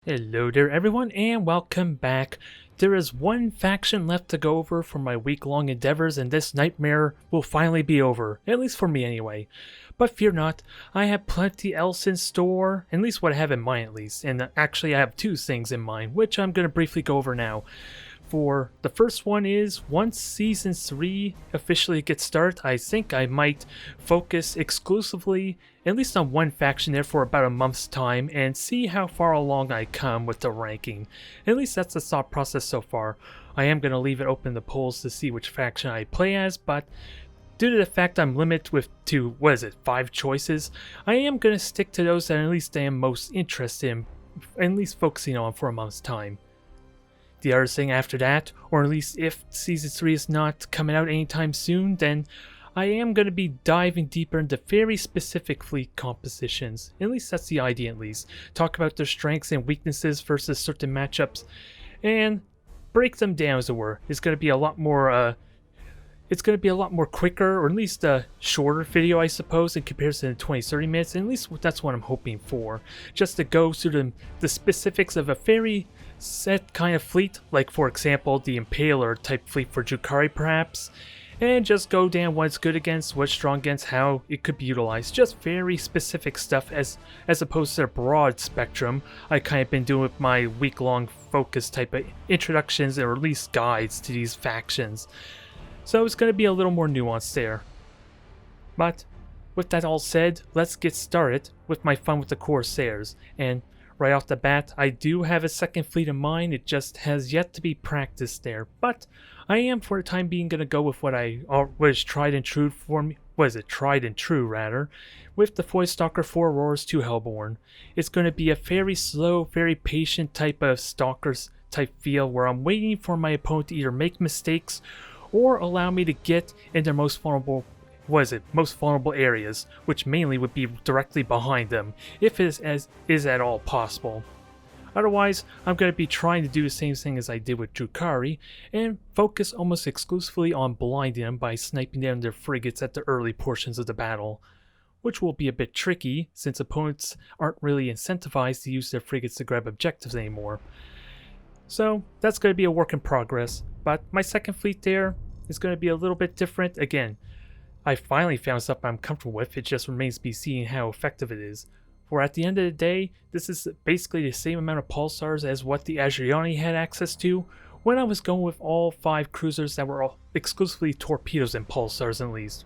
Hello there everyone and welcome back. There is one faction left to go over for my week-long endeavors and this nightmare will finally be over, at least for me anyway. But fear not, I have plenty else in store, at least what I have in mind at least, and actually I have two things in mind, which I'm going to briefly go over now. For the first one is, once Season 3 officially gets started, I think I might focus exclusively, at least on one faction there for about a month's time, and see how far along I come with the ranking. At least that's the thought process so far. I am going to leave it open to polls to see which faction I play as, but due to the fact I'm limited to 5 choices, I am going to stick to those that at least I am most interested in, at least focusing on for a month's time. The other thing after that, or at least if Season 3 is not coming out anytime soon, then I am going to be diving deeper into very specific fleet compositions. At least that's the idea at least. Talk about their strengths and weaknesses versus certain matchups, and break them down as it were. It's going to be a lot more quicker, or at least a shorter video I suppose in comparison to 20-30 minutes, and at least that's what I'm hoping for. Just to go through the specifics of a very set kind of fleet, like for example the Impaler type fleet for Drukhari perhaps, and just go down what's good against, what's strong against, how it could be utilized. Just very specific stuff as opposed to a broad spectrum I kind of been doing with my week-long focus type of introductions or at least guides to these factions. So it's going to be a little more nuanced there. But with that all said, let's get started with my fun with the Corsairs. And right off the bat, I do have a second fleet in mind, it just has yet to be practiced there. But I am for the time being going to go with what is tried and true for me. Tried and true rather, with the Voidstalker 4 Roars 2 Hellborn. It's going to be a very slow, very patient type of Stalkers type feel where I'm waiting for my opponent to either make mistakes or allow me to get in their most vulnerable areas, which mainly would be directly behind them, if it is at all possible. Otherwise, I'm going to be trying to do the same thing as I did with Drukhari, and focus almost exclusively on blinding them by sniping down their frigates at the early portions of the battle, which will be a bit tricky since opponents aren't really incentivized to use their frigates to grab objectives anymore. So that's going to be a work in progress, but my second fleet there is going to be a little bit different. Again, I finally found something I'm comfortable with, it just remains to be seen how effective it is. For at the end of the day, this is basically the same amount of pulsars as what the Asuryani had access to when I was going with all 5 cruisers that were all exclusively torpedoes and pulsars at least.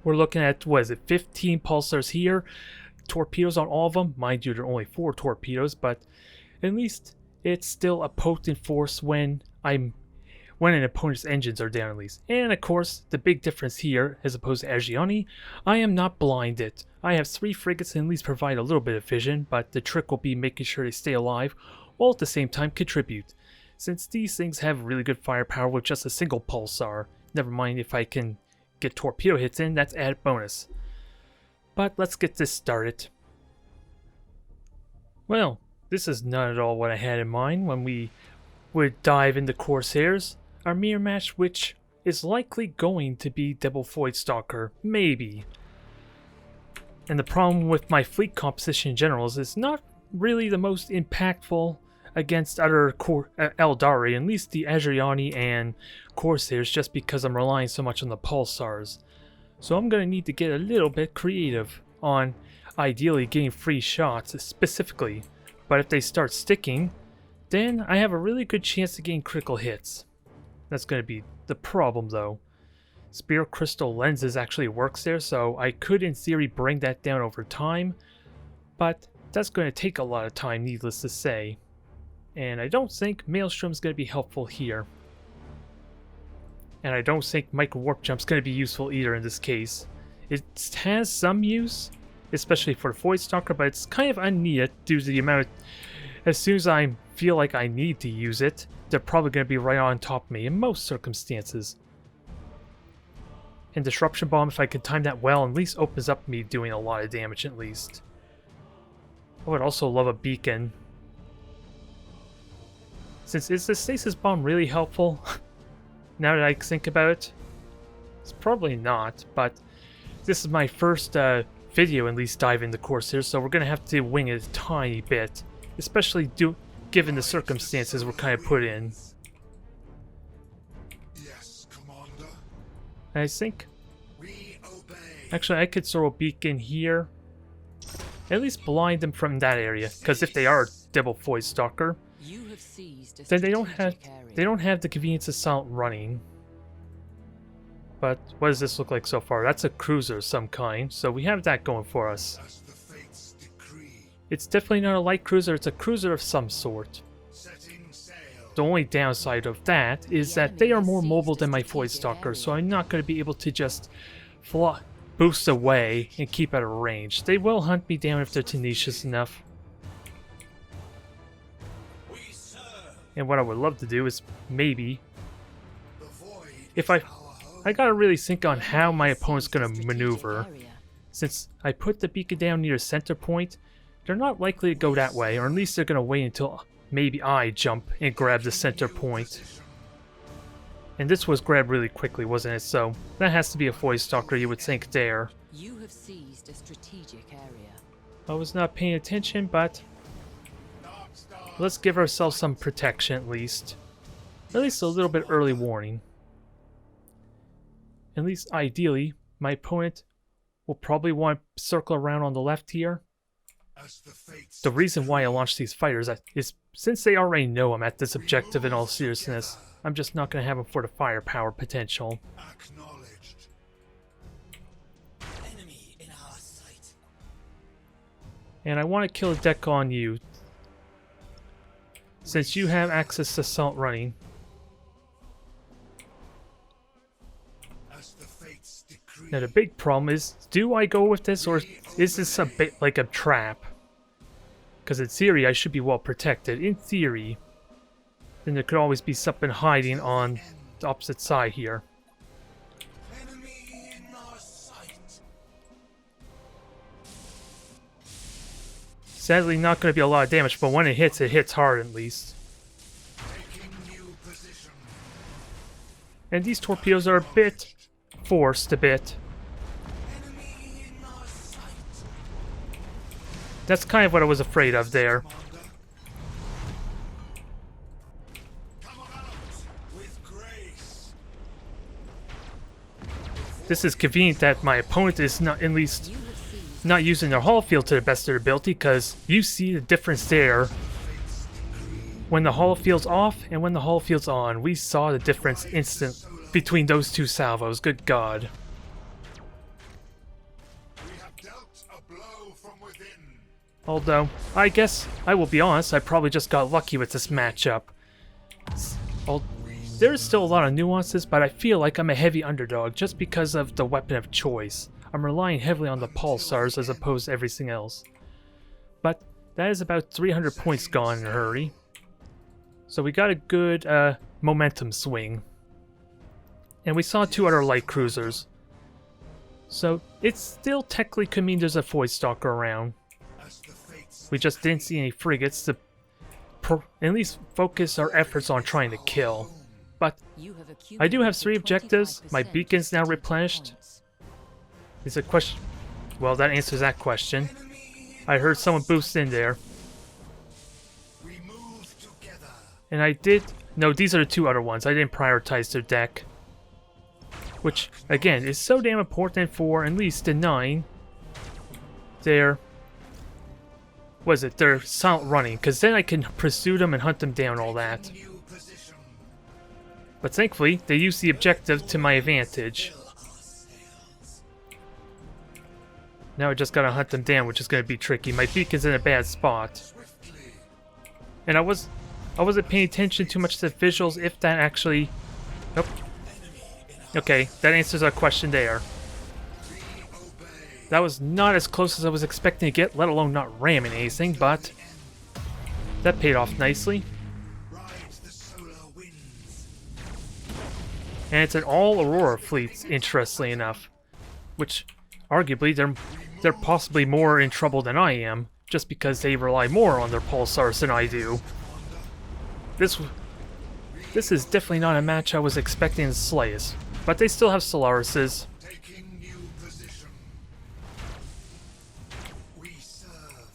We're looking at, 15 pulsars here, torpedoes on all of them. Mind you, there are only 4 torpedoes, but at least it's still a potent force when an opponent's engines are down at least. And of course, the big difference here, as opposed to Asuryani, I am not blinded. I have 3 frigates and at least provide a little bit of vision, but the trick will be making sure they stay alive, while at the same time contribute, since these things have really good firepower with just a single pulsar. Never mind if I can get torpedo hits in, that's added bonus. But let's get this started. Well, this is not at all what I had in mind when we would dive into Corsairs. Our mirror match, which is likely going to be double Voidstalker, maybe. And the problem with my fleet composition in general is it's not really the most impactful against other Eldari, at least the Asuryani and Corsairs, just because I'm relying so much on the pulsars. So I'm going to need to get a little bit creative on ideally getting free shots specifically. But if they start sticking, then I have a really good chance of getting critical hits. That's going to be the problem though. Spear Crystal Lenses actually works there, so I could in theory bring that down over time, but that's going to take a lot of time, needless to say. And I don't think Maelstrom is going to be helpful here. And I don't think Micro Warp Jump is going to be useful either in this case. It has some use, especially for the Voidstalker, but it's kind of unneeded due to the amount of... As soon as I feel like I need to use it, they're probably going to be right on top of me in most circumstances. And Disruption Bomb, if I can time that well, at least opens up me doing a lot of damage at least. I would also love a beacon. Is the Stasis Bomb really helpful? Now that I think about it, it's probably not, but this is my first video at least dive into Corsairs, so we're going to have to wing it a tiny bit. especially given the circumstances we're kind of put in. Yes, Commander. I think, We obey. actually, I could throw a beacon here. At least blind them from that area, because if they are a double void stalker, You have seized a then they don't strategic have the convenience of silent running. But what does this look like so far? That's a cruiser of some kind, so we have that going for us. As the fates decree. It's definitely not a light cruiser, it's a cruiser of some sort. Setting sail. The only downside of that is that they are more mobile than my Void Stalker, so I'm not going to be able to just boost away and keep out of range. They will hunt me down if they're tenacious enough. We serve. And what I would love to do is maybe, The void if is I our home. gotta really think on how my opponent's seized a gonna strategic maneuver. area. Since I put the beacon down near center point, they're not likely to go that way, or at least they're gonna wait until maybe I jump and grab the center point. And this was grabbed really quickly, wasn't it? So that has to be a Void Stalker, you would think there. You have seized a strategic area. I was not paying attention, but let's give ourselves some protection at least. At least a little bit early warning. At least ideally, my opponent will probably want to circle around on the left here. As the fates The reason why I launched these fighters is since they already know I'm at this objective in all seriousness, I'm just not going to have them for the firepower potential. acknowledged. Enemy in our sight. And I want to kill a deck on you, since you have access to Assault Running. As the fates decree. Now the big problem is, do I go with this, or is this a bit like a trap? Because in theory I should be well protected. In theory. Then there could always be something hiding on the opposite side here. Enemy in our sight. Sadly not going to be a lot of damage, but when it hits hard at least. Taking new position. And these torpedoes are a bit forced a bit. Enemy in our sight. That's kind of what I was afraid of there. Commander. Come out with grace. This is convenient that my opponent is not at least You have seized not using their hull field to the best of their ability, because you see the difference there. When the hull field's off and when the hull field's on, we saw the difference instant between those two salvos. Good God. We have dealt a blow from within. Although, I guess, I will be honest, I probably just got lucky with this matchup. There's still a lot of nuances, but I feel like I'm a heavy underdog just because of the weapon of choice. I'm relying heavily on the pulsars as opposed to everything else. But that is about 300 points gone in a hurry. So we got a good momentum swing. And we saw two other light cruisers. So it still technically could mean there's a Void Stalker around. As the fates We just didn't see any frigates to at least focus our efforts on trying to kill. But You have I do have accumulated 3 objectives. My 25% beacon's now strategic replenished. points. Is a question. Well, that answers that question. I heard someone boost in there. we move together. And I did... No, these are the 2 other ones. I didn't prioritize their deck. Which, again, is so damn important for at least the 9. Their... What is it? Their silent running. Because then I can pursue them and hunt them down, all that. New position. But thankfully, they use the objective to my advantage. Fill our sails. Now I just gotta hunt them down, which is gonna be tricky. My beacon's in a bad spot. Swiftly. And I wasn't paying attention too much to the visuals if that actually... Nope. Okay, that answers our question there. We obey. That was not as close as I was expecting to get, let alone not ramming anything, but... That paid off nicely. Rides the solar winds. And it's an all-Aurora fleet, interestingly enough. Which, arguably, they're possibly more in trouble than I am, just because they rely more on their pulsars than I do. This is definitely not a match I was expecting the slightest. But they still have Solarises. Taking new position. We serve.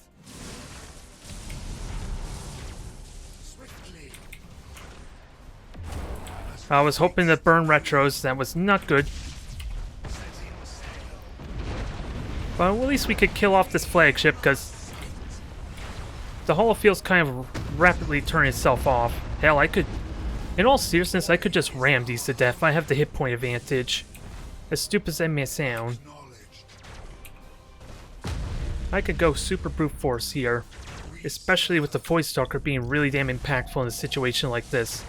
I was hoping to burn retros. That was not good. But at least we could kill off this flagship, because the holofield's kind of rapidly turning itself off. Hell, I could... In all seriousness, I could just ram these to death. I have the hit point advantage. As stupid as that may sound. I could go super brute force here. Especially with the Void Stalker being really damn impactful in a situation like this.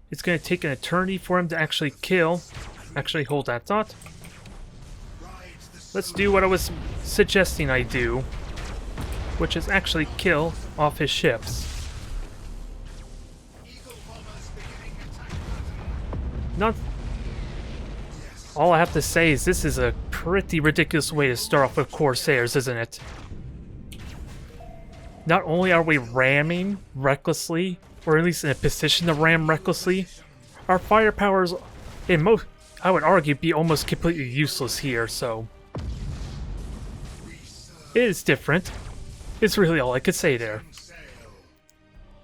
It's going to take an eternity for him to actually kill. Actually, hold that thought. Let's do what I was suggesting I do, which is actually kill off his ships. Not... All I have to say is this is a pretty ridiculous way to start off with Corsairs, isn't it? Not only are we ramming recklessly, or at least in a position to ram recklessly, our firepower is, in most, I would argue, be almost completely useless here, so... It is different. It's really all I could say there.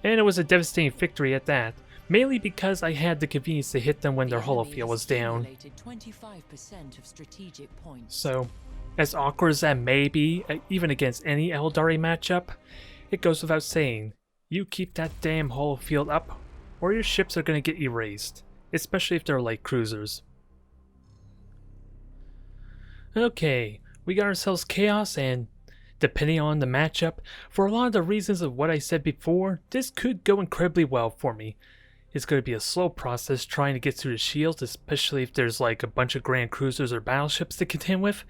And it was a devastating victory at that. Mainly because I had the convenience to hit them when their holofield was down. 25% of strategic points. So, as awkward as that may be, even against any Eldari matchup, it goes without saying, you keep that damn holofield up, or your ships are going to get erased. Especially if they're light cruisers. Okay, we got ourselves chaos, and depending on the matchup, for a lot of the reasons of what I said before, this could go incredibly well for me. It's going to be a slow process trying to get through the shields, especially if there's like a bunch of grand cruisers or battleships to contend with.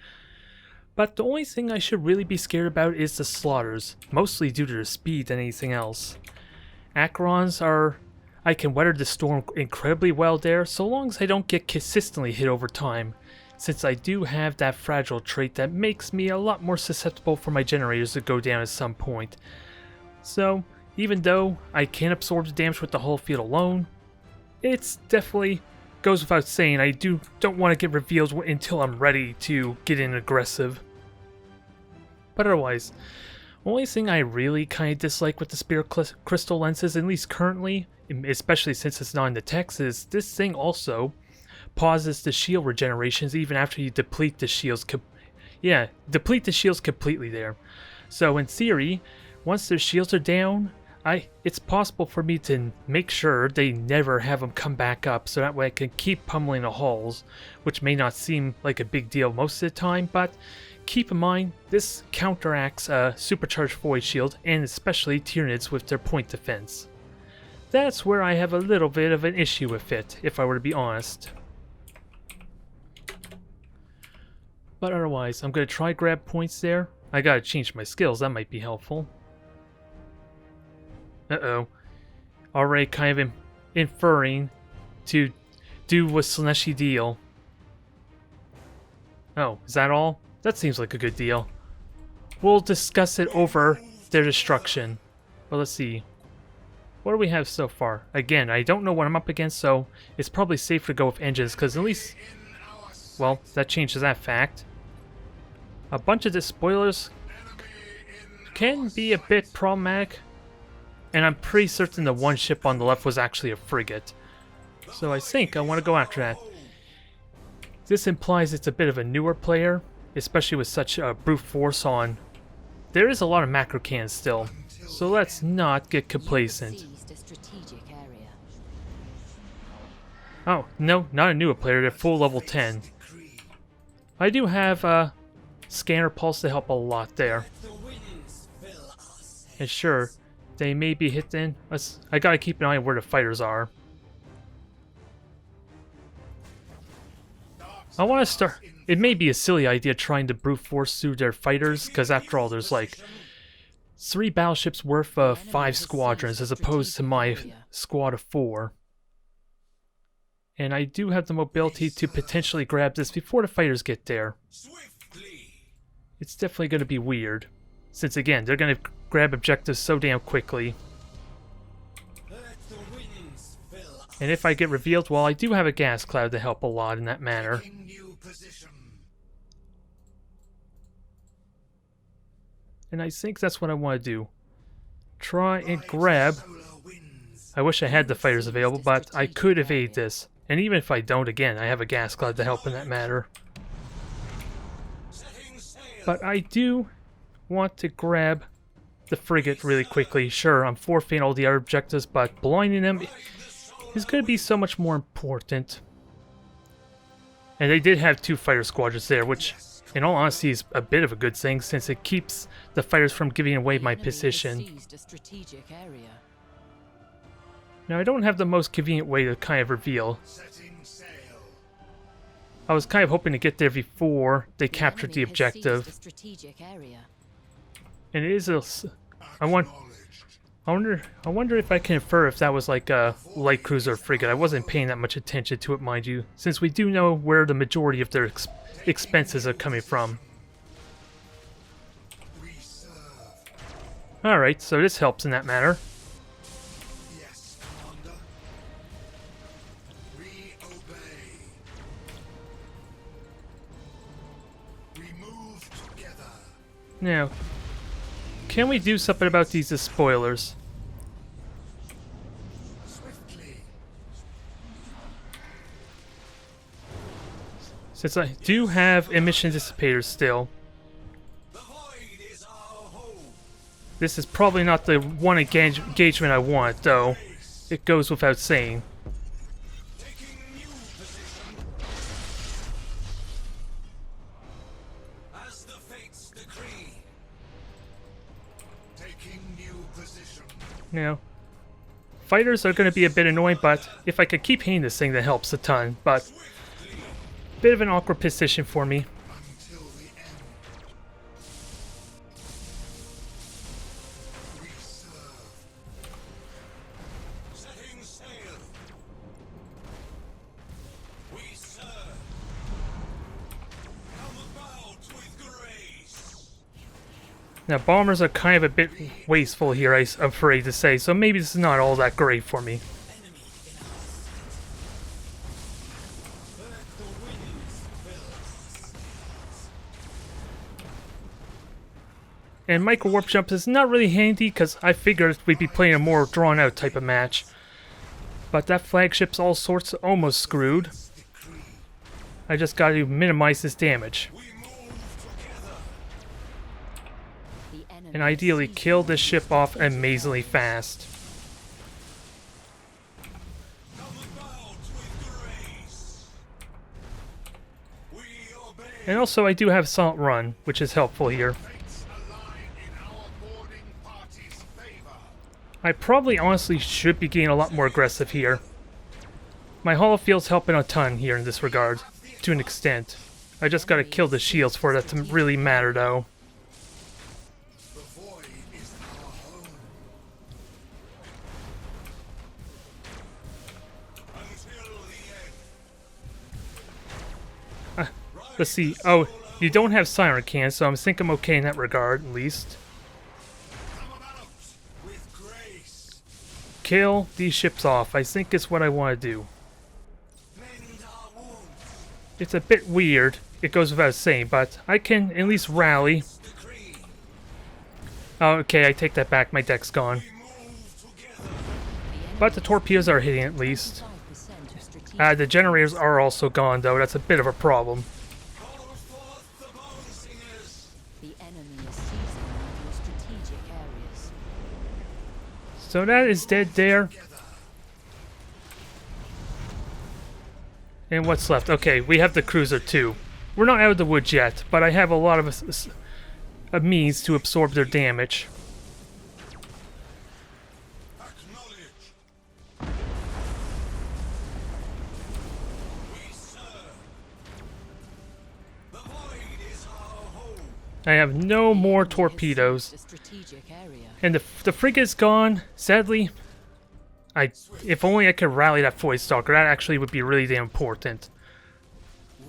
But the only thing I should really be scared about is the slaughters, mostly due to their speed than anything else. Acherons are... I can weather the storm incredibly well there, so long as I don't get consistently hit over time, since I do have that fragile trait that makes me a lot more susceptible for my generators to go down at some point. So, even though I can absorb the damage with the hull field alone, it's definitely goes without saying I don't want to get revealed until I'm ready to get in aggressive. But otherwise, the only thing I really kind of dislike with the Spirit Crystal lenses, at least currently, especially since it's not in the text, is this thing also pauses the shield regenerations even after you deplete the shields. Deplete the shields completely there. So in theory, once their shields are down, it's possible for me to make sure they never have them come back up, so that way I can keep pummeling the hulls, which may not seem like a big deal most of the time, but keep in mind, this counteracts supercharged void shield, and especially Tyranids with their point defense. That's where I have a little bit of an issue with it, if I were to be honest. But otherwise, I'm going to try grab points there. I gotta change my skills, that might be helpful. Uh-oh. Already kind of inferring to do what Slaneshi deal. Oh, is that all? That seems like a good deal. We'll discuss it over their destruction. Well, let's see. What do we have so far? Again, I don't know what I'm up against, so it's probably safer to go with engines, because at least... Well, that changes that fact. A bunch of the spoilers can be a bit problematic. And I'm pretty certain the one ship on the left was actually a frigate. So I think I want to go after that. This implies it's a bit of a newer player, especially with such brute force on. There is a lot of macro cannons still, so let's not get complacent. Oh, no, not a newer player, they're full level 10. I do have Scanner Pulse to help a lot there. And sure, they may be hitting. I gotta keep an eye on where the fighters are. I want to start... It may be a silly idea trying to brute force through their fighters, because after all, there's like 3 battleships worth of 5 squadrons, as opposed to my squad of 4. And I do have the mobility to potentially grab this before the fighters get there. It's definitely going to be weird, since again, they're going to grab objectives so damn quickly. And if I get revealed, well, I do have a gas cloud to help a lot in that manner. And I think that's what I want to do. Try and grab I wish I had the fighters available, but I could evade this. And even if I don't, again, I have a gas cloud to help in that matter. But I do want to grab the frigate really quickly. Sure, I'm forfeiting all the other objectives, but blinding them is going to be so much more important. And they did have 2 fighter squadrons there, which in all honesty is a bit of a good thing since it keeps the fighters from giving away my position. Now I don't have the most convenient way to kind of reveal. I was kind of hoping to get there before they captured the objective. And it is a... I wonder if I can infer if that was like a light cruiser or frigate. I wasn't paying that much attention to it, mind you, since we do know where the majority of their expenses are coming from. Alright, so this helps in that matter. Yes, Commander. We obey. We move together. Now, can we do something about these as spoilers? Swiftly. Since I do have emission dissipators still. The void is our home. This is probably not the one engagement I want, though. It goes without saying. Taking new position. As the fates decree. Taking new position. Now, fighters are going to be a bit annoying, but if I could keep hitting this thing, that helps a ton. But, bit of an awkward position for me. Until the end. We serve. Setting sail. We serve. Come about with grace. Now, bombers are kind of a bit wasteful here, I'm afraid to say, so maybe this is not all that great for me. Enemy in us. Let the winds fill us. And micro warp jump is not really handy because I figured we'd be playing a more drawn out type of match. But that flagship's all sorts of almost screwed. Decree. I just got to minimize this damage. We move together. And ideally kill this ship off amazingly fast. Come about with grace. We obey. And also I do have Salt Run, which is helpful here. Fates align in our boarding party's favor. I probably honestly should be getting a lot more aggressive here. My holofield's helping a ton here in this regard, to an extent. I just gotta kill the shields for that to really matter though. The void is our home. Until the end. Let's see, oh, you don't have Siren Can, so I think I'm okay in that regard, at least. Come about with grace. Kill these ships off, I think is what I want to do. Mend our wounds. It's a bit weird, it goes without saying, but I can at least rally. Decree. Oh, okay, I take that back, my deck's gone. We move together. But the torpedoes are hitting at least. The generators are also gone though, that's a bit of a problem. Call forth the bone singers. The enemy is seizing on your strategic areas. So that is dead there. And what's left? Okay, we have the cruiser too. We're not out of the woods yet, but I have a lot of a means to absorb their damage. Acknowledge. We serve. The void is our home. I have no more torpedoes. The strategic area. And the frigate's gone, sadly. If only I could rally that Void Stalker, that actually would be really damn important.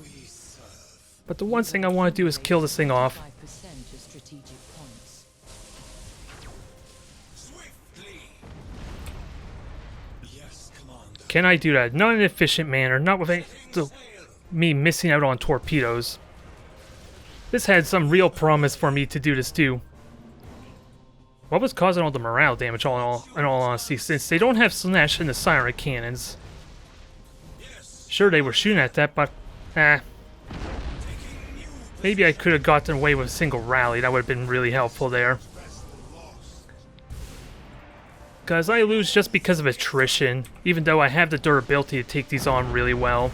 We serve. But the one thing I want to do is kill this thing off. 5% of strategic points. Swiftly. Yes, Commander. Can I do that? Not in an efficient manner, not with me missing out on torpedoes. This had some real promise for me to do this too. What was causing all the morale damage, in all honesty, since they don't have Slash and the Siren Cannons? Sure, they were shooting at that, but... maybe I could have gotten away with a single rally. That would have been really helpful there. Because I lose just because of attrition, even though I have the durability to take these on really well.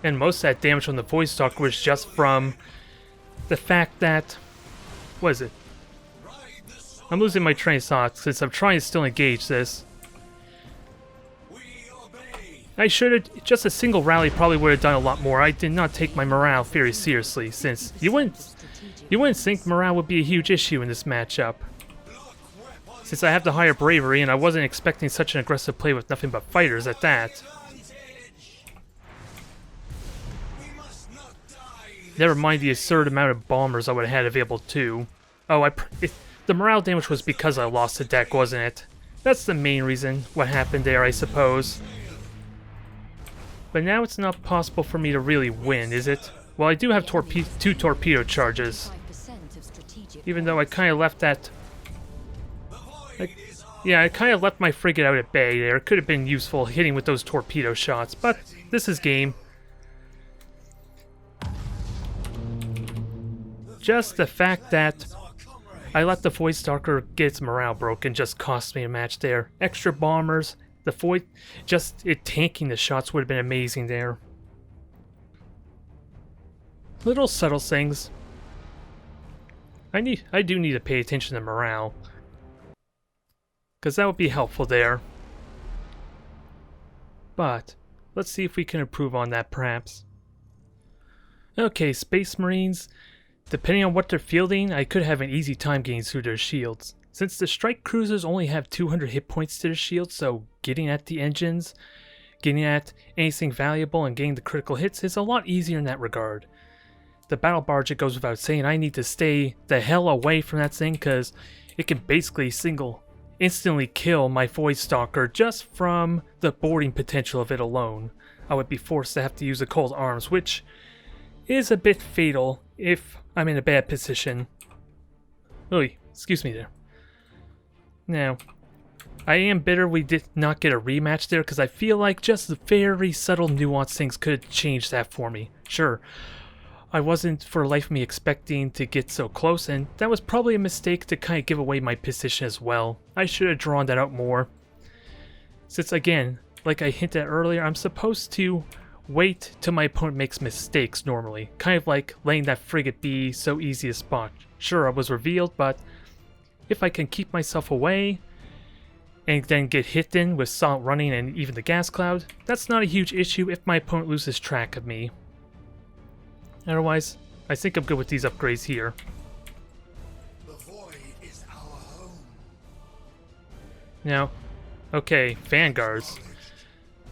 And most of that damage from the Void Stalker was just from the fact that... what is it? I'm losing my train of thought since I'm trying to still engage this. I should have... just a single rally probably would have done a lot more. I did not take my morale very seriously, since you wouldn't think morale would be a huge issue in this matchup. Since I have the higher bravery, and I wasn't expecting such an aggressive play with nothing but fighters at that. Never mind the absurd amount of bombers I would have had available too. Oh, the morale damage was because I lost the deck, wasn't it? That's the main reason what happened there, I suppose. But now it's not possible for me to really win, is it? Well, I do have 2 torpedo charges. Even though I kind of left that... yeah, I kind of left my frigate out at bay there. It could have been useful hitting with those torpedo shots, but this is game. Just the fact that I let the Void Stalker get its morale broken just cost me a match there. Extra bombers, the Void, just it tanking the shots would have been amazing there. Little subtle things. I do need to pay attention to morale, because that would be helpful there. But let's see if we can improve on that perhaps. Okay, Space Marines. Depending on what they're fielding, I could have an easy time getting through their shields. Since the strike cruisers only have 200 hit points to their shields, so getting at the engines, getting at anything valuable and getting the critical hits is a lot easier in that regard. The battle barge, it goes without saying, I need to stay the hell away from that thing because it can basically instantly kill my Void Stalker just from the boarding potential of it alone. I would be forced to have to use the cold arms, which is a bit fatal if I'm in a bad position. Oy, excuse me there. Now, I am bitter we did not get a rematch there because I feel like just the very subtle nuanced things could have changed that for me. Sure, I wasn't for the life of me expecting to get so close, and that was probably a mistake to kind of give away my position as well. I should have drawn that out more. Since again, like I hinted at earlier, I'm supposed to wait till my opponent makes mistakes normally. Kind of like letting that frigate be so easy to spot. Sure, I was revealed, but if I can keep myself away and then get hit in with Solid Running and even the gas cloud, that's not a huge issue if my opponent loses track of me. Otherwise, I think I'm good with these upgrades here. The void is our home. Now, okay, Vanguards.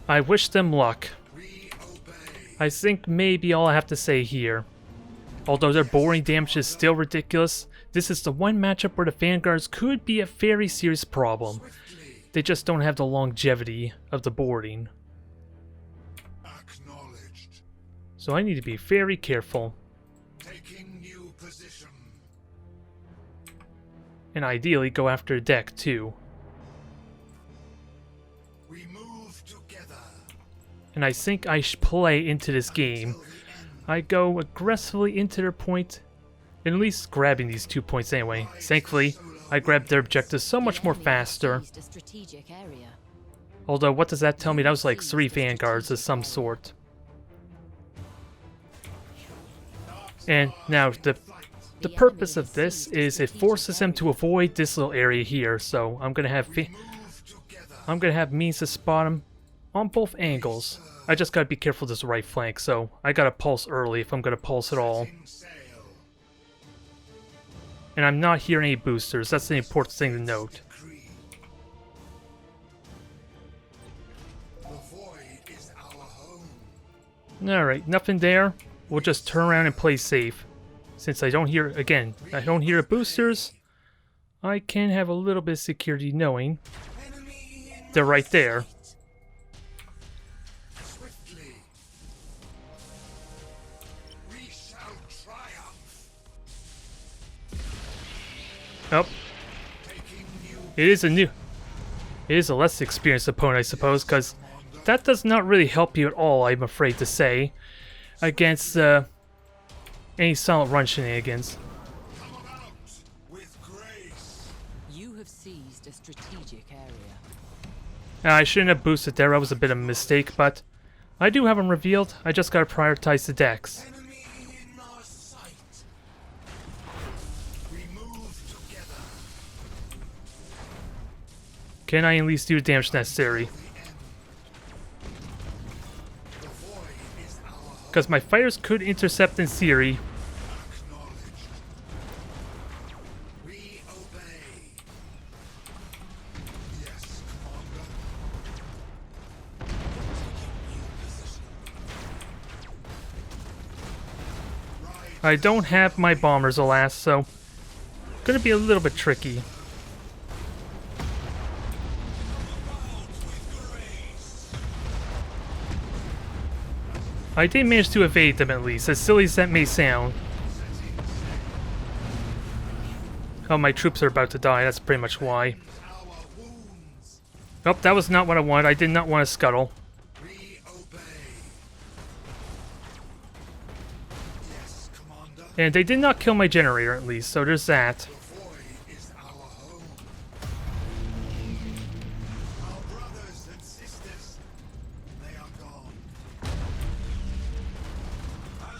I wish them luck. I think maybe all I have to say here. Although their boarding damage is still ridiculous, this is the one matchup where the Vanguards could be a very serious problem. They just don't have the longevity of the boarding. Acknowledged. So I need to be very careful. Taking new position. And ideally go after a deck too. We move together. And I think I should play into this game. I go aggressively into their point, and at least grabbing these 2 points anyway. Thankfully, I grabbed their objectives so much more faster. Although, what does that tell me? That was like 3 Vanguards of some sort. And now, the purpose of this is it forces them to avoid this little area here, so I'm gonna have means to spot them on both angles. I just gotta be careful of this right flank, so I gotta pulse early if I'm gonna pulse at all. And I'm not hearing any boosters, that's the important thing to note. Alright, nothing there. We'll just turn around and play safe. Since I don't hear, again, I don't hear boosters, I can have a little bit of security knowing they're right there. Oh. It is a less experienced opponent, I suppose, because that does not really help you at all, I'm afraid to say, against any silent run shenanigans. You have seized a strategic area. I shouldn't have boosted there, that was a bit of a mistake, but I do have them revealed. I just gotta prioritize the decks. Enemy in our sight. We move together. Can I at least do the damage necessary? The void is our home. Because my fighters could intercept in theory. Acknowledged. We obey. Yes, Commander. Taking new position. I don't have my bombers, alas, so gonna be a little bit tricky. I did manage to evade them at least, as silly as that may sound. Oh, my troops are about to die, that's pretty much why. Our wounds. Oh, that was not what I wanted. I did not want to scuttle. We obey. Yes, Commander. And they did not kill my generator at least, so there's that. The void is our home. Our brothers and sisters, they are gone.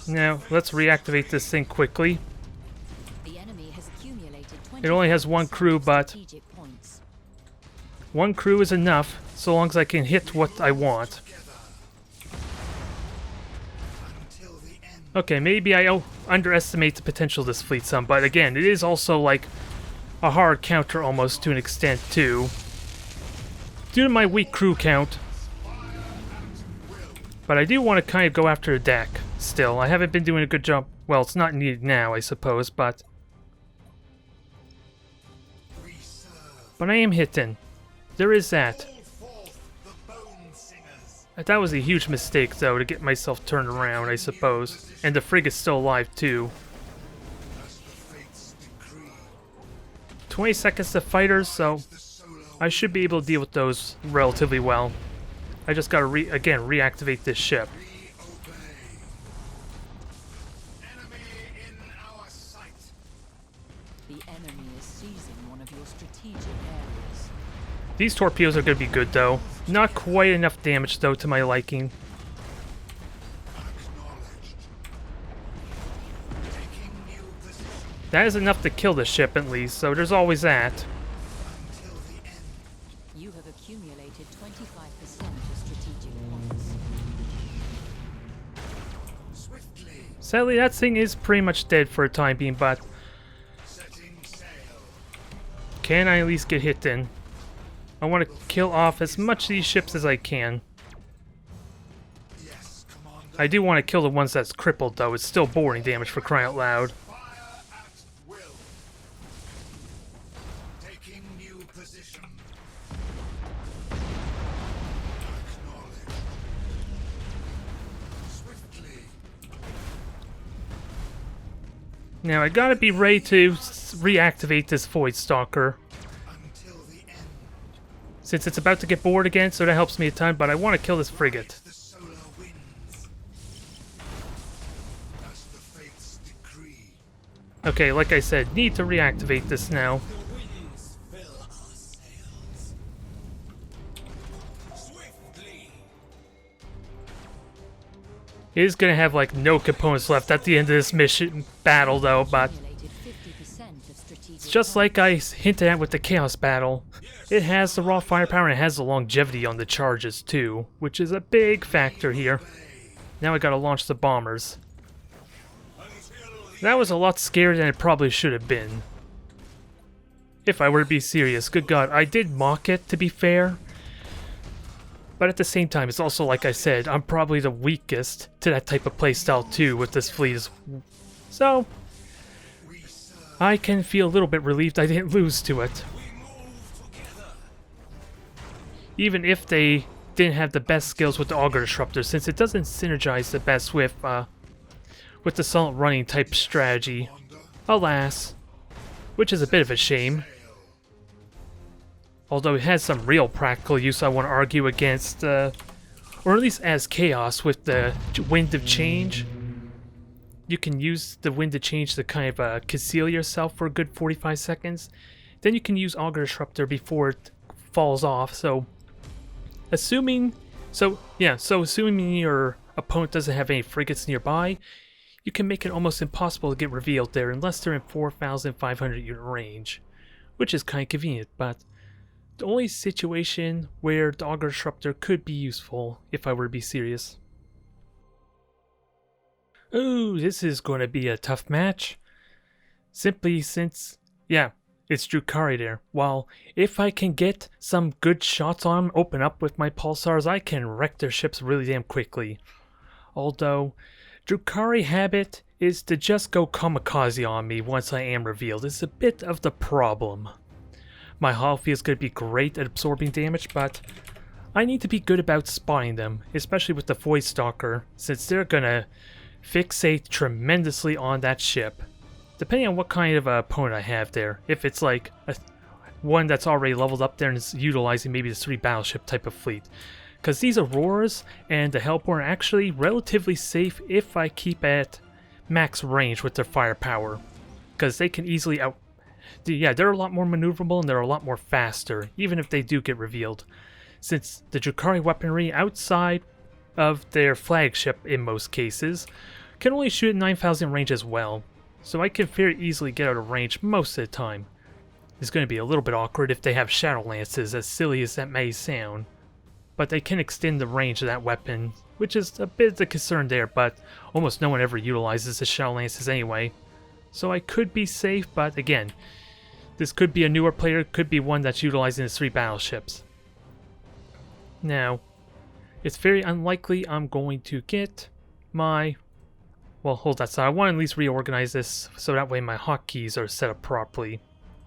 Now, let's reactivate this thing quickly. The enemy has accumulated It only has one crew, but strategic points. one crew is enough, so long as I can hit what I want. Until the end. Okay, maybe I underestimate the potential of this fleet some, but again, it is also like a hard counter almost to an extent too. Due to my weak crew count. But I do want to kind of go after a deck still. I haven't been doing a good job. Well, it's not needed now, I suppose, but We serve. I am hitting. There is that. Call forth the bone singers. That was a huge mistake, though, to get myself turned around, I suppose. And the frigate's still alive, too. As the fates decree. 20 seconds to fighters, so The solar I should be able to deal with those relatively well. I just gotta, again, reactivate this ship. we obey. Enemy in our sight. The enemy is seizing one of your strategic areas. These torpedoes are gonna be good, though. Not quite enough damage, though, to my liking. Acknowledged. Taking new position That is enough to kill the ship, at least, so there's always that. until the end. You have accumulated 25% of strategic points. Swiftly Sadly, that thing is pretty much dead for a time being, but setting sail. can I at least get hit in? I want to kill off as much of these ships as I can. Yes, Commander. I do want to kill the ones that's crippled, though. It's still boring damage for crying out loud. Fire at will. Taking new position. Acknowledged. Swiftly. Now, I gotta be ready to reactivate this Void Stalker, Until the end. since it's about to get bored again, so that helps me a ton, but I want to kill this frigate. The solar winds. As the fates decree. Okay, like I said, need to reactivate this now. The winds fill our sails. Swiftly. It is gonna have, like, no components left at the end of this mission battle, though, but Accumulated 50% of strategic it's just like I hinted at with the Chaos Battle. It has the raw firepower and it has the longevity on the charges, too, which is a big factor here. Now I gotta launch the bombers. That was a lot scarier than it probably should have been. If I were to be serious, good god, I did mock it, to be fair. But at the same time, it's also, like I said, I'm probably the weakest to that type of playstyle too with this fleet. So, I can feel a little bit relieved I didn't lose to it. Even if they didn't have the best skills with the Auger Disruptor, since it doesn't synergize the best with the silent running type strategy. Alas. which is a bit of a shame. Although it has some real practical use, I want to argue against, or at least as chaos with the Wind of Change. You can use the Wind of Change to kind of conceal yourself for a good 45 seconds. Then you can use Augur Disruptor before it falls off. So, assuming your opponent doesn't have any frigates nearby, you can make it almost impossible to get revealed there unless they're in 4,500 unit range, which is kind of convenient. But the only situation where the Augur Disruptor could be useful, if I were to be serious. Ooh, this is going to be a tough match. Simply since, yeah, it's Drukhari there. While if I can get some good shots on them, open up with my pulsars, I can wreck their ships really damn quickly. Although, Drukhari habit is to just go kamikaze on me once I am revealed. It's a bit of the problem. My hull field is going to be great at absorbing damage, but I need to be good about spotting them, especially with the Void Stalker, since they're going to fixate tremendously on that ship. Depending on what kind of opponent I have there. If it's like one that's already leveled up there and is utilizing maybe the 3 battleship type of fleet. Because these Auroras and the Hellborn are actually relatively safe if I keep at max range with their firepower. Because they can easily out... Yeah, they're a lot more maneuverable and they're a lot more faster, even if they do get revealed. Since the Drukhari weaponry outside of their flagship, in most cases, can only shoot at 9,000 range as well. So I can very easily get out of range most of the time. It's going to be a little bit awkward if they have Shadow Lances, as silly as that may sound. But they can extend the range of that weapon, which is a bit of the concern there, but almost no one ever utilizes the Shadow Lances anyway. So I could be safe, but again, this could be a newer player, could be one that's utilizing the 3 battleships. Now, it's very unlikely I'm going to get my... Well, hold that side. I want to at least reorganize this so that way my hotkeys are set up properly.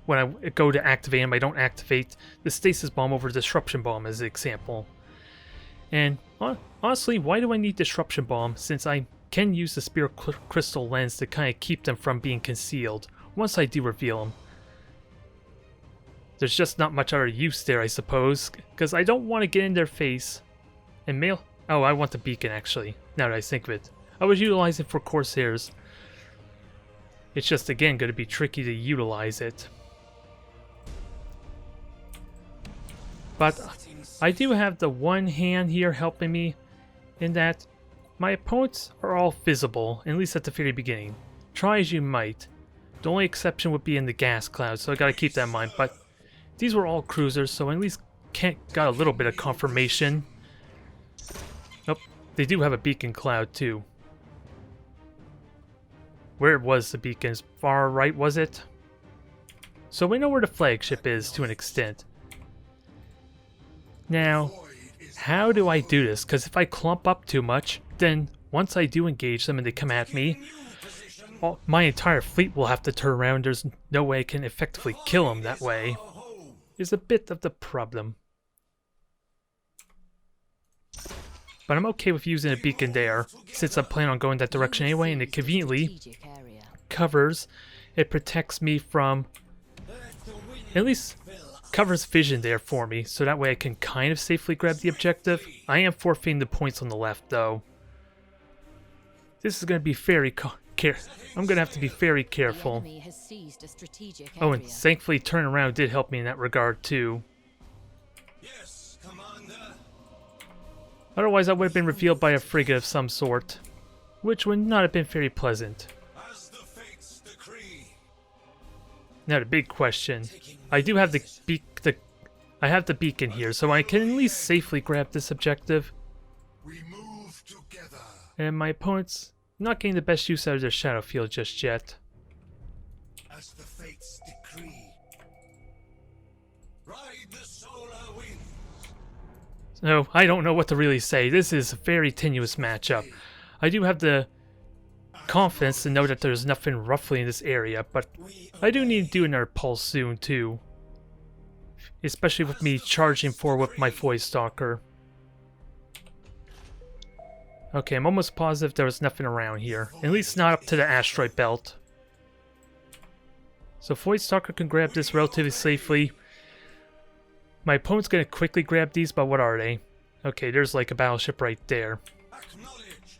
When I go to activate them, I don't activate the Stasis Bomb over Disruption Bomb as an example. And honestly, why do I need Disruption Bomb since I can use the Spear Crystal Lens to kind of keep them from being concealed once I do reveal them? There's just not much other use there, I suppose, because I don't want to get in their face and mail... Oh, I want the beacon actually, now that I think of it. I was utilizing for Corsairs. It's just, again, going to be tricky to utilize it. But I do have the one hand here helping me in that my opponents are all visible, at least at the very beginning. Try as you might. The only exception would be in the gas cloud, so I got to keep that in mind. But these were all cruisers, so I at least got a little bit of confirmation. Nope, they do have a beacon cloud too. Where was the beacon? Far right, was it? So we know where the flagship is to an extent. Now, how do I do this? Because if I clump up too much, then once I do engage them and they come at me, my entire fleet will have to turn around. There's no way I can effectively kill them that way. It's a bit of the problem. But I'm okay with using a beacon there, since I plan on going that direction anyway, and it conveniently covers, it protects me from, at least covers vision there for me, so that way I can kind of safely grab the objective. I am forfeiting the points on the left though. This is going to be very I'm going to have to be very careful. Oh, and thankfully turn around did help me in that regard too. Otherwise I would have been revealed by a frigate of some sort, which would not have been very pleasant. Now the big question. I do have I have the beacon here, so I can at least safely grab this objective. And my opponent's not getting the best use out of their shadow field just yet. As the fates decree. Ride the solar winds. No, I don't know what to really say. This is a very tenuous matchup. I do have the confidence to know that there's nothing roughly in this area, but I do need to do another pulse soon too. Especially with me charging forward with my Void Stalker. Okay, I'm almost positive there was nothing around here. At least not up to the asteroid belt. So Void Stalker can grab this relatively safely. My opponent's gonna quickly grab these, but what are they? Okay, there's like a battleship right there. Acknowledged.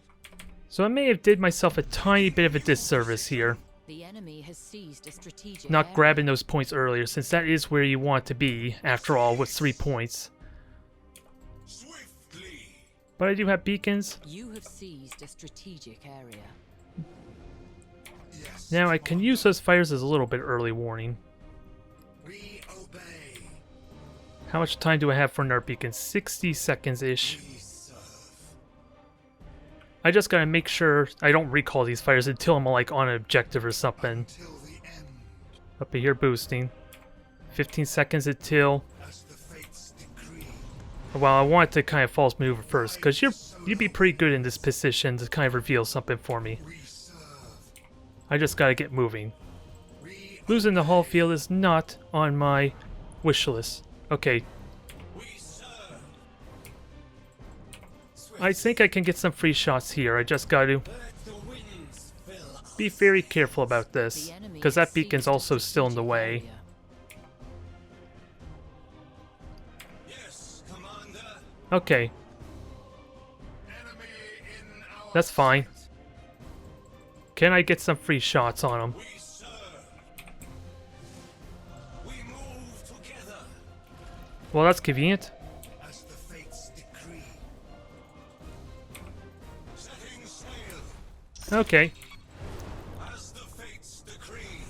So I may have did myself a tiny bit of a disservice here. The enemy has seized a strategic Not area. grabbing those points earlier, since that is where you want to be, after all, with 3 points. Swiftly. But I do have beacons. You have seized a strategic area. Yes. Now I can use those fires as a little bit early warning. We obey. How much time do I have for another beacon? 60 seconds-ish. We serve. I just gotta make sure I don't recall these fires until I'm like on an objective or something. Till the end. Up here boosting. 15 seconds until... As the fates decree. Well, I want to kind of false maneuver first, because you'd be pretty good in this position to kind of reveal something for me. We serve. I just gotta get moving. We Losing the hull field is not on my wish list. Okay, we serve. I think I can get some free shots here. I just gotta Let the winds fill. be very careful about this, The enemy because that has beacon's seized a also still in the strategic way. area. Yes, Commander. Okay, Enemy in our that's fine. sight. Can I get some free shots on him? We serve. We move together. Well, that's convenient. As the fates decree. Setting sail. Okay, As the fates decree.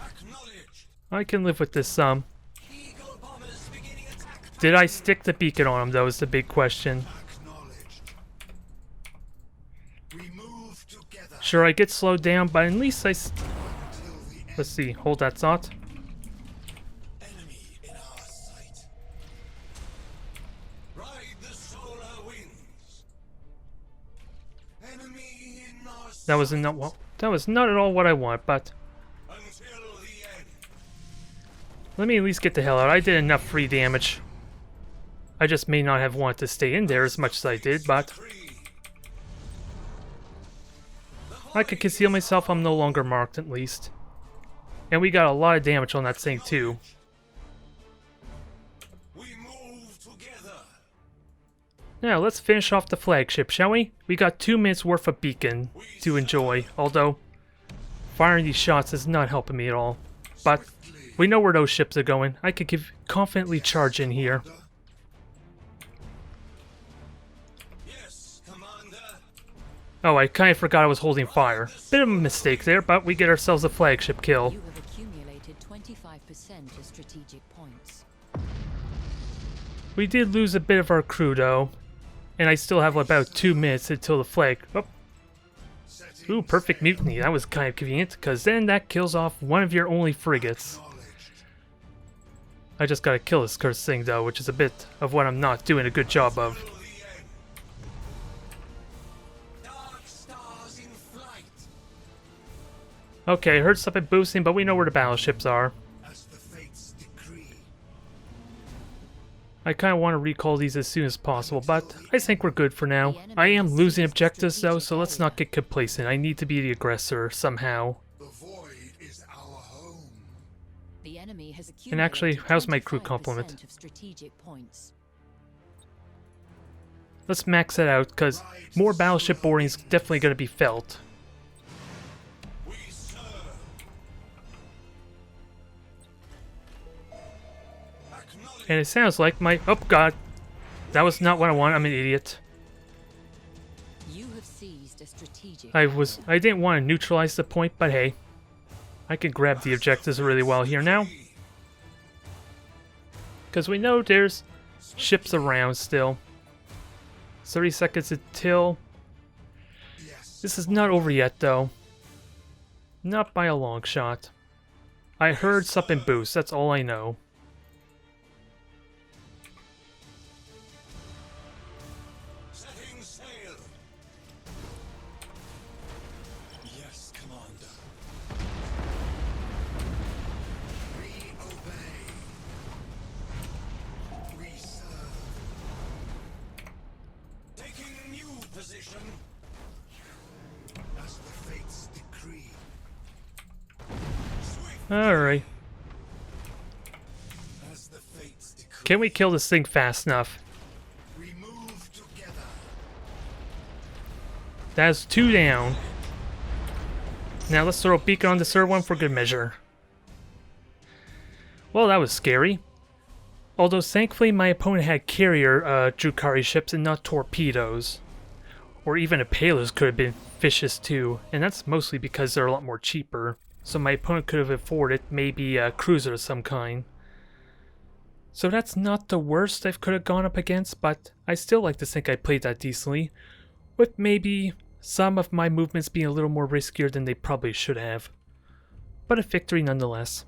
Acknowledged. I can live with this some. Eagle bombers beginning attack. Did I stick the beacon on him, though, is the big question. Acknowledged. We move together. Sure, I get slowed down, but at least Until the end. Let's see, hold that thought. Enemy in our sight. Ride the solar winds. Enemy in our sight. That was not well. That was not at all what I want, but Until the end. let me at least get the hell out. I did enough free damage. I just may not have wanted to stay in there as much as I did, but Decree. I can conceal myself. I'm no longer marked, at least. And we got a lot of damage on that thing, too. We move together. Now, let's finish off the flagship, shall we? We got 2 minutes worth of beacon to enjoy, although firing these shots is not helping me at all. But we know where those ships are going. I could confidently charge in here. Yes, Commander. Oh, I kind of forgot I was holding fire. Bit of a mistake there, but we get ourselves a flagship kill. You have accumulated 25% of strategic points. We did lose a bit of our crew, though. And I still have about 2 minutes until the flag... Oh. Setting Ooh, perfect mutiny. That was kind of convenient, because then that kills off one of your only frigates. acknowledged. I just gotta kill this cursed thing, though, which is a bit of what I'm not doing a good job of. Till the end. Dark stars in flight. Okay, I heard something boosting, but we know where the battleships are. As the fates decree. I kind of want to recall these as soon as possible, but I think we're good for now. I am losing objectives, though, so let's not get complacent. I need to be the aggressor somehow. The void is our home. The enemy has accumulated And actually, how's my crew complement? 25% of strategic points. Let's max it out, because more battleship boarding is definitely going to be felt. We serve. Acknowledged. And it sounds like my... Oh, God. That was not what I want. I'm an idiot. You have seized a strategic I didn't want to neutralize the point, but hey. I can grab the objectives really well here now. Because we know there's ships around still. 30 seconds until... Yes. This is not over yet, though. Not by a long shot. I heard something boost, that's all I know. Setting sail. Yes, Commander. We obey. We serve. Taking new position. As the fates decree. Alright. As the fates decree, Can we kill this thing fast enough? we move together. That's 2 down. Now let's throw a beacon on this third one for good measure. Well, that was scary. Although thankfully my opponent had carrier Drukhari ships and not torpedoes. Or even a payload could have been vicious too, and that's mostly because they're a lot more cheaper. So my opponent could have afforded maybe a cruiser of some kind. So that's not the worst I could have gone up against, but I still like to think I played that decently. With maybe some of my movements being a little more riskier than they probably should have. But a victory nonetheless.